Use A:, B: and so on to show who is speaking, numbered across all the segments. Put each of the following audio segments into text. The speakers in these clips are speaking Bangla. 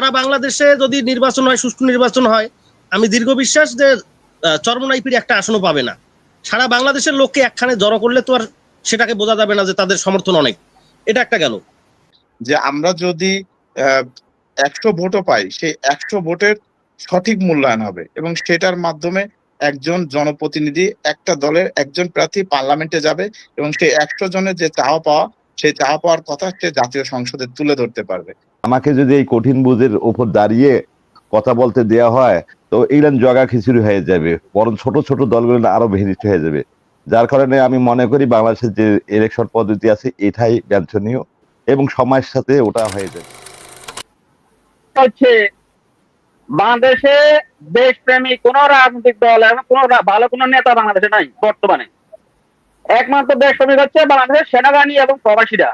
A: সারা বাংলাদেশে যদি নির্বাচন হয়, সুষ্ঠু নির্বাচন হয়, আমি দীর্ঘ বিশ্বাস যে চরমোনাইপির একটা আসনও পাবে না। সারা বাংলাদেশের লোককে একখানে জড়ো করলে তো আর সেটাকে বোঝা যাবে না যে তাদের সমর্থন অনেক। এটা একটা গেল।
B: যে আমরা যদি 100 ভোটও পাই, সেই 100 ভোটের সঠিক মূল্যায়ন হবে এবং সেটার মাধ্যমে একজন জনপ্রতিনিধি, একটা দলের একজন প্রার্থী পার্লামেন্টে যাবে এবং সেই 100 জনের যে চাওয়া পাওয়া, সেই চাওয়া পাওয়ার কথা সে জাতীয় সংসদে তুলে ধরতে পারবে।
C: আমাকে যদি এই কঠিন বুঝের উপর দাঁড়িয়ে কথা বলতে দেওয়া হয়, তো এইলান জগা খিচুড়ি হয়ে যাবে, বরং ছোট ছোট দলগুলো আরো ভেনিষ্ট হয়ে যাবে। যার কারণে আমি মনে করি বাংলাদেশের যে ইলেকশন পদ্ধতি আছে এটাই বাঞ্ছনীয় এবং সময়ের সাথে ওটা হয়ে যাবে।
D: হচ্ছে বাংলাদেশে দেশপ্রেমী কোন রাজনৈতিক দল এবং কোন ভালো কোন নেতা বাংলাদেশে নাই বর্তমানে। একমাত্র দেশপ্রেমিক হচ্ছে বাংলাদেশের সেনাবাহিনী এবং প্রবাসীরা।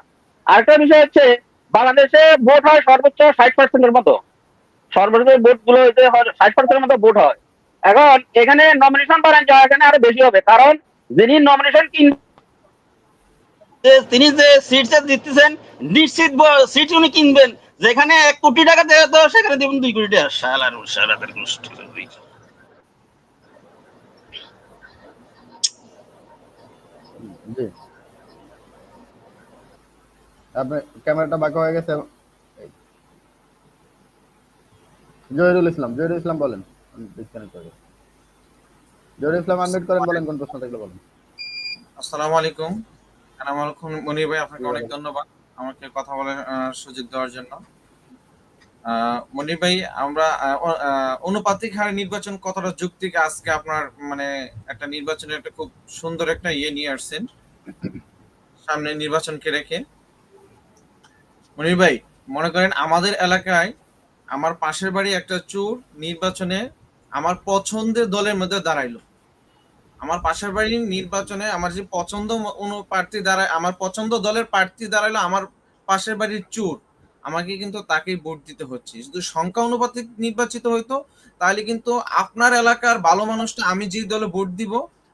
D: আরেকটা বিষয় হচ্ছে বাংলাদেশে ভোট হয় সর্বোচ্চ 60% মতো, সর্বোচ্চ ভোট গুলো হইতে 60% মতো ভোট হয়। এখন এখানে নমিনেশন বাড়ান যাওয়া এখানে আরো বেশি হবে, কারণ যিনি নমিনেশন তিনি যে সিট দিতেছেন নিশ্চিত সিট উনি কিনবেন, যেখানে 1 কোটি টাকা দেয় তো সেখানে দেবেন 2 কোটি টাকা। সালাদের গোষ্ঠী
E: আপনার ক্যামেরাটা বাঁকা হয়ে গেছে। জহিরুল ইসলাম বলেন। জহিরুল ইসলাম আনমিউট করেন, বলেন কোন প্রশ্ন থাকলে বলেন।
F: আসসালামু আলাইকুম। মনির ভাই, আপনাকে অনেক ধন্যবাদ আমাকে কথা বলার সুযোগ দেওয়ার জন্য। মনির ভাই, আমরা অনুপাতিক হারে নির্বাচন কতটা যুক্তিক, আজকে আপনার মানে একটা নির্বাচনের একটা খুব সুন্দর একটা নিয়ে আসছেন সামনে নির্বাচনকে রেখে। মনির ভাই, মনে করেন আমাদের এলাকায় আমার পাশের বাড়ি একটা চোর নির্বাচনে আমার পছন্দের দলের মধ্যে দাঁড়াইলো। আমার পাশের বাড়ির নির্বাচনে আমার যে পছন্দ প্রার্থী দাঁড়ায়, আমার পছন্দ দলের প্রার্থী দাঁড়াইলো আমার পাশের বাড়ির চোর, আমাকে কিন্তু তাকেই ভোট দিতে হচ্ছে। যদি সংখ্যা অনুপাতিক নির্বাচিত হইতো তাহলে কিন্তু আপনার এলাকার ভালো মানুষটা, আমি যে দলে ভোট দিব,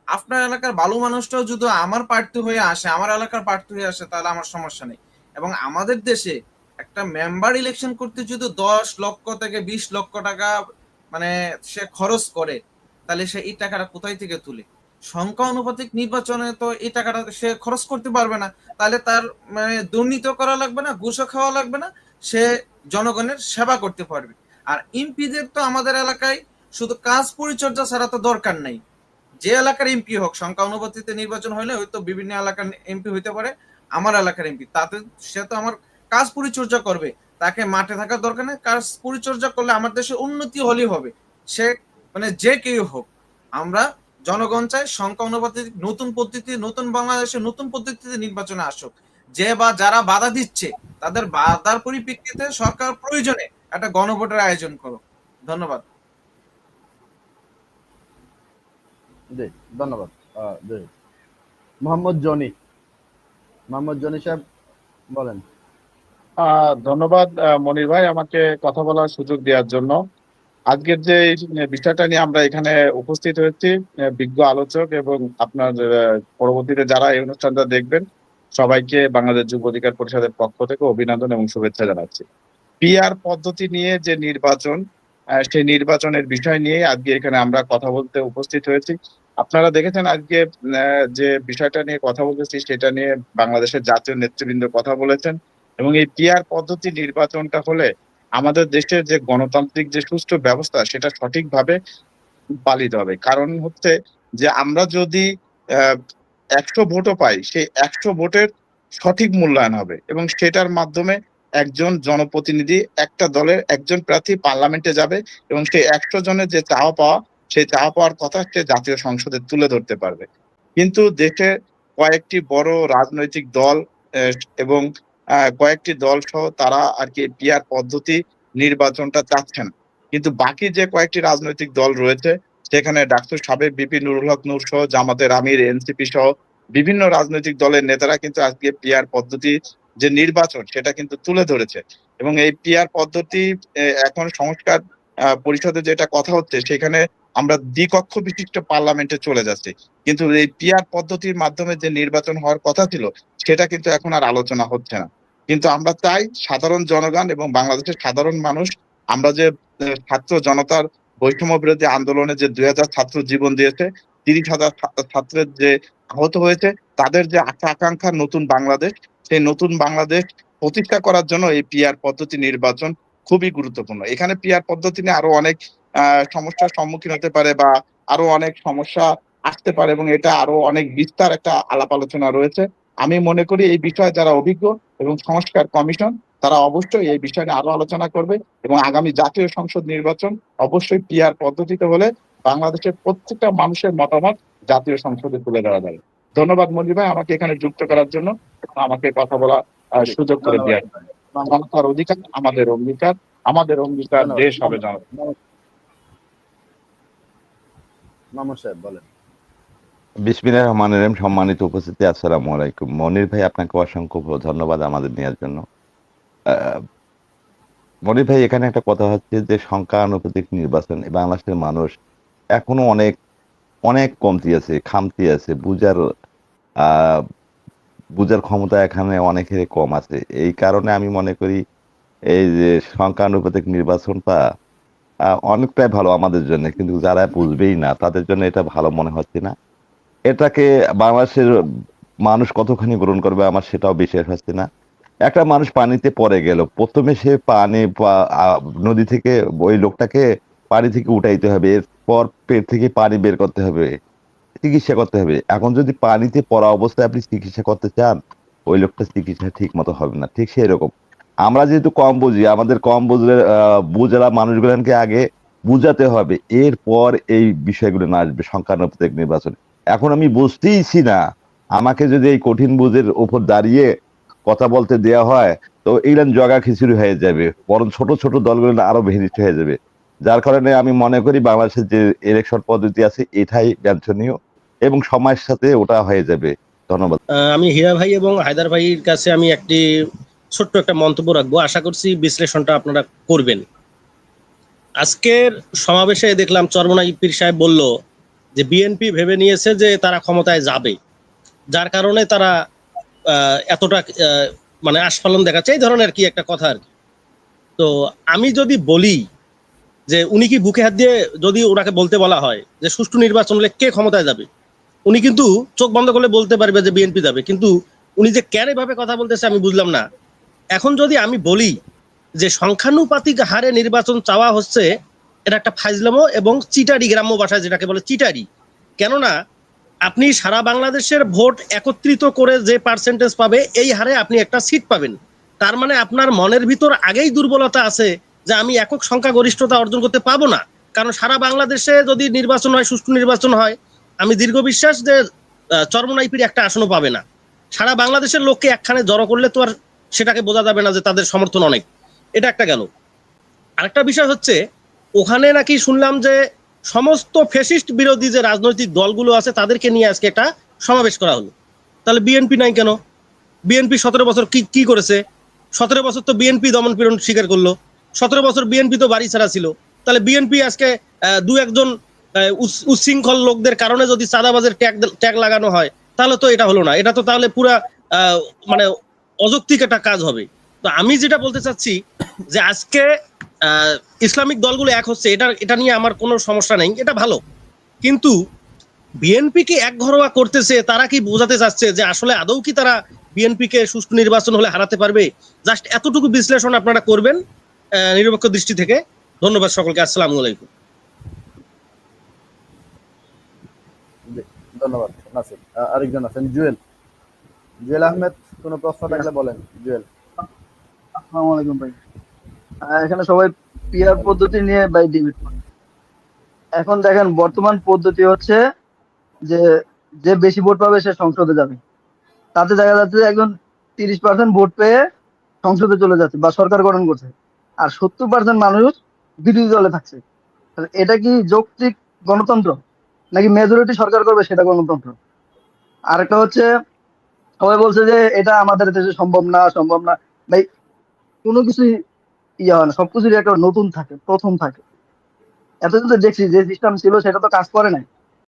F: আপনার এলাকার ভালো মানুষটাও যদি আমার প্রার্থী হয়ে আসে, আমার এলাকার প্রার্থী হয়ে আসে, তাহলে আমার সমস্যা নেই। এবং আমাদের দেশে একটা মেম্বার ইলেকশন করতে যদি 10 লক্ষ থেকে 20 লক্ষ টাকা মানে সে খরচ করে, তাহলে সে এই টাকাটা কোথায় থেকে তুলে? সংখ্যা অনুপাতিক নির্বাচনে তো এই টাকাটা সে খরচ করতে পারবে না। তাহলে তার মানে দুর্নীতি করা লাগবে না, ঘুষও খাওয়া লাগবে না, সে জনগণের সেবা করতে পারবে। আর এমপিদের তো আমাদের এলাকায় শুধু কাজ পরিচর্যা ছাড়া তো দরকার নাই। যে এলাকার এমপি হোক, সংখ্যা অনুপাতিতে নির্বাচন হলে হয়তো বিভিন্ন এলাকার এমপি হইতে পারে, আমার এলাকার এমপি, তাতে সে তো আমার কাজ পরিচর্যা করবে, তাকে মাঠে থাকার দরকার নেই। কাজ পরিচর্যা করলে আমার দেশের উন্নতি হলেই হবে, সে মানে যে কেউ হোক। আমরা জনগণ চাই সংখ্যা অনুপাতিক নতুন পদ্ধতি, নতুন বাংলাদেশে নতুন পদ্ধতিতে নির্বাচনে আসুক। যে বা যারা বাধা দিচ্ছে তাদের বাধার পরিপ্রেক্ষিতে সরকার প্রয়োজনে একটা গণভোটের আয়োজন করুক। ধন্যবাদ।
E: জি ধন্যবাদ। মোহাম্মদ জনি সাহেব বলেন।
B: ধন্যবাদ মনির ভাই আমাকে কথা বলার সুযোগ দেওয়ার জন্য। আজকের যে বিষয়টা নিয়ে আমরা এখানে উপস্থিত হয়েছি, বিজ্ঞ আলোচক এবং আপনার পরবর্তীতে যারা এই অনুষ্ঠানটা দেখবেন সবাইকে বাংলাদেশ যুব অধিকার পরিষদের পক্ষ থেকে অভিনন্দন এবং শুভেচ্ছা জানাচ্ছি। পিআর পদ্ধতি নিয়ে যে নির্বাচন, সেই নির্বাচনের বিষয় নিয়ে আজকে এখানে আমরা কথা বলতে উপস্থিত হয়েছি। আপনারা দেখেছেন আজকে যে বিষয়টা নিয়ে কথা বলতেছি সেটা নিয়ে বাংলাদেশের জাতীয় নেতৃবৃন্দ কথা বলেছেন এবং এই পিআর পদ্ধতি নির্বাচনটা হলে আমাদের দেশের যে গণতান্ত্রিক যে সুষ্ঠু ব্যবস্থা সেটা সঠিকভাবে পালিত হবে। কারণ হচ্ছে যে আমরা যদি 100 ভোটও পাই, সেই 100 ভোটের সঠিক মূল্যায়ন হবে এবং সেটার মাধ্যমে একজন জনপ্রতিনিধি, একটা দলের একজন প্রার্থী পার্লামেন্টে যাবে এবং সেই 100 জনের যে চাওয়া পাওয়া, সেই চাওয়া পাওয়ার কথা সে জাতীয় সংসদে তুলে ধরতে পারবে। কিন্তু দেশে কয়েকটি বড় রাজনৈতিক দল এবং কয়েকটি দল সহ তারা আর কি পিআর পদ্ধতি নির্বাচনটা চাচ্ছেন। কিন্তু বাকি যে কয়েকটি রাজনৈতিক দল রয়েছে সেখানে ডাক্তার সাবেক বিপি নুরুল হক নূর সহ জামাতের আমির, এনসিপি সহ বিভিন্ন রাজনৈতিক দলের নেতারা কিন্তু আজকে পিআর পদ্ধতি যে নির্বাচন সেটা কিন্তু তুলে ধরেছে এবং এই পিআর পদ্ধতি এখন সংস্কার পরিষদে যেটা কথা হচ্ছে সেখানে আমরা দ্বিকক্ষ বিশিষ্ট পার্লামেন্টে চলে যাচ্ছি। কিন্তু এই পিআর পদ্ধতির মাধ্যমে যে নির্বাচন হওয়ার কথা ছিল সেটা কিন্তু এখন আর আলোচনা হচ্ছে না। কিন্তু আমরা চাই সাধারণ জনগণ এবং বাংলাদেশের সাধারণ মানুষ আমরা যে ছাত্র জনতার বৈষম্য বিরোধী আন্দোলনে যে 2000 ছাত্র জীবন দিয়েছে, 30,000 ছাত্রের যে আহত হয়েছে, তাদের যে আশা আকাঙ্ক্ষার নতুন বাংলাদেশ, সেই নতুন বাংলাদেশ প্রতিষ্ঠা করার জন্য এই পিআর পদ্ধতি নির্বাচন খুবই গুরুত্বপূর্ণ। এখানে পিআর পদ্ধতি নিয়ে আরো অনেক সমস্যার সম্মুখীন হতে পারে বা আরো অনেক সমস্যা আসতে পারে এবং এটা আরো অনেক বিস্তার একটা আলাপ আলোচনা রয়েছে। আমি মনে করি এই বিষয়ে যারা অভিজ্ঞ এবং সংস্কার কমিশন তারা অবশ্যই এই বিষয়ে আরো আলোচনা করবে এবং আগামী জাতীয় সংসদ নির্বাচন অবশ্যই পিআর পদ্ধতিতে হলে বাংলাদেশের প্রত্যেকটা মানুষের মতামত জাতীয় সংসদে তুলে দেওয়া যাবে। ধন্যবাদ মনির ভাই আমাকে এখানে যুক্ত করার জন্য, আমাকে কথা বলার সুযোগ করে দেওয়ার জন্য। জনতার অধিকার আমাদের অঙ্গীকার, আমাদের অঙ্গীকার দেশ হবে জনতা।
E: মামুন সাহেব বলেন।
C: বিসমিল্লাহির রহমানির রহিম। সম্মানিত উপস্থিতি, আসসালামু আলাইকুম। মনির ভাই, আপনাকে অসংখ্য ধন্যবাদ আমাদের নেওয়ার জন্য। মনির ভাই, এখানে একটা কথা হচ্ছে যে সংখ্যানুপাতিক নির্বাচন বাংলাদেশের মানুষ এখনো অনেক অনেক কমতি আছে, খামতি আছে, বুঝার ক্ষমতা এখানে অনেকের কম আছে। এই কারণে আমি মনে করি এই যে সংখ্যানুপাতিক নির্বাচনটা অনেকটাই ভালো আমাদের জন্য, কিন্তু যারা বুঝবেই না তাদের জন্য এটা ভালো মনে হচ্ছে না। এটাকে বাংলাদেশের মানুষ কতখানি গ্রহণ করবে আমার সেটাও বিশ্বাস হচ্ছে না। একটা মানুষ পানিতে পড়ে গেল, প্রথমে সে নদী থেকে ওই লোকটাকে পানি থেকে উঠাইতে হবে, এরপর পেট থেকে পানি বের করতে হবে, চিকিৎসা করতে হবে। এখন যদি পানিতে পড়া অবস্থায় আপনি চিকিৎসা করতে চান, ওই লোকটা চিকিৎসা ঠিক মতো হবে না। ঠিক সেই রকম আমরা যেহেতু কম বুঝি, আমাদের কম বুঝলে বুঝলা মানুষগুলোকে আগে বুঝাতে হবে, এরপর এই বিষয়গুলো না আসবে সংখ্যানুপাতিক নির্বাচন। এখন আমি বুঝতেইছি না, আমাকে যদি এই কঠিন বুঝের উপর দাঁড়িয়ে কথা বলতে দেওয়া হয় তো এইরকম জগা খিচুড়ি হয়ে যাবে, বরং ছোট ছোট দলগুলো আরো ভেঙে হয়ে যাবে। যার কারণে আমি মনে করি বাংলাদেশের যে ইলেকশন পদ্ধতি আছে এটাই বাঞ্ছনীয় এবং সময়ের সাথে ওটা হয়ে যাবে। ধন্যবাদ।
A: আমি হীরা ভাই এবং হায়দার ভাইয়ের কাছে আমি একটি ছোট্ট একটা মন্তব্য রাখবো, আশা করছি বিশ্লেষণটা আপনারা করবেন। আজকের সমাবেশে দেখলাম চরমনাই পীর সাহেব বলল যে বিএনপি ভেবে নিয়েছে যে তারা ক্ষমতায় যাবে, যার কারণে তারা এতটা মানে আস্ফালন দেখাচ্ছে, এই ধরনের কি একটা কথা আর কি। তো আমি যদি বলি যে উনি কি বুকে হাত দিয়ে যদি ওনাকে বলতে বলা হয় যে সুষ্ঠু নির্বাচন হলে কে ক্ষমতায় যাবে, উনি কিন্তু চোখ বন্ধ করলে বলতে পারবে যে বিএনপি যাবে। কিন্তু উনি যে কেন এভাবে কথা বলতেছে আমি বুঝলাম না। এখন যদি আমি বলি যে সংখ্যানুপাতিক হারে নির্বাচন চাওয়া হচ্ছে, এটা একটা ফাইজলামো এবং চিটারি, গ্রাম্য ভাষায় যেটাকে বলে চিটারি। কেননা আপনি সারা বাংলাদেশের ভোট একত্রিত করে যে পার্সেন্টেজ পাবে এই হারে আপনি একটা সিট পাবেন। তার মানে আপনার মনের ভিতর আগেই দুর্বলতা আছে যে আমি একক সংখ্যাগরিষ্ঠতা অর্জন করতে পাবো না। কারণ সারা বাংলাদেশে যদি নির্বাচন হয়, সুষ্ঠু নির্বাচন হয়, আমি দীর্ঘ বিশ্বাস যে চরমনাইপির একটা আসনও পাবে না। সারা বাংলাদেশের লোককে একখানে জড়ো করলে তো আর সেটাকে বোঝা যাবে না যে তাদের সমর্থন অনেক। এটা একটা গেল। আরেকটা বিষয় হচ্ছে ওখানে নাকি শুনলাম যে সমস্ত ফ্যাসিস্ট বিরোধী যে রাজনৈতিক দলগুলো আছে তাদেরকে নিয়ে আজকে একটা সমাবেশ করা হলো। তাহলে বিএনপি নাই কেন? বিএনপি 17 বছর কি করেছে? 17 বছর তো বিএনপি দমন পীড়ন স্বীকার করলো। 17 বছর বিএনপি তো বাড়ি ছাড়া ছিল। তাহলে বিএনপি আজকে দু একজন উচ্ছৃঙ্খল লোকদের কারণে যদি চাঁদাবাজের ট্যাগ লাগানো হয় তাহলে তো এটা হলো না। এটা তো তাহলে পুরা মানে অযৌক্তিক একটা কাজ হবে। তো আমি যেটা বলতে চাচ্ছি যে আজকে ইসলামিক দলগুলো এক হচ্ছে, এটা নিয়ে আমার কোনো সমস্যা নেই, এটা ভালো। কিন্তু বিএনপি কে একঘরোয়া করতেছে, তারা কি বোঝাতে চাচ্ছে যে আসলে আদৌ কি তারা বিএনপি কে সুষ্ঠু নির্বাচন হলে হারাতে পারবে? জাস্ট এতটুকু বিশ্লেষণ আপনারা করবেন নিরপেক্ষ দৃষ্টি থেকে। ধন্যবাদ সকলকে। আসসালামু আলাইকুম।
E: ধন্যবাদ নাসির। আরেকজন আছেন জুয়েল আহমেদ, কোনো প্রশ্ন থাকলে বলেন। জুয়েল।
G: আসসালামু আলাইকুম ভাই। এখানে সবাই পিআর পদ্ধতি নিয়ে ভাই ডিবেট করে। এখন দেখেন বর্তমান পদ্ধতি হচ্ছে যে যে বেশি ভোট পাবে সে সংসদে যাবে। তাতে দেখা যাচ্ছে যে একজন 30% ভোট পেয়ে সংসদে চলে যাচ্ছে বা সরকার গঠন করছে, আর 70% মানুষ বিরোধী দলে থাকছে। তাহলে এটা কি যৌক্তিক গণতন্ত্র, নাকি মেজরিটি সরকার করবে সেটা গণতন্ত্র? আরেকটা হচ্ছে সবাই বলছে যে এটা আমাদের দেশে সম্ভব না ভাই, কোনো কিছুই হয় না, সবকিছুরই একটা নতুন থাকে, প্রথম থাকে। এতদিন তো দেখছি যে সিস্টেম ছিল সেটা তো কাজ করে নাই।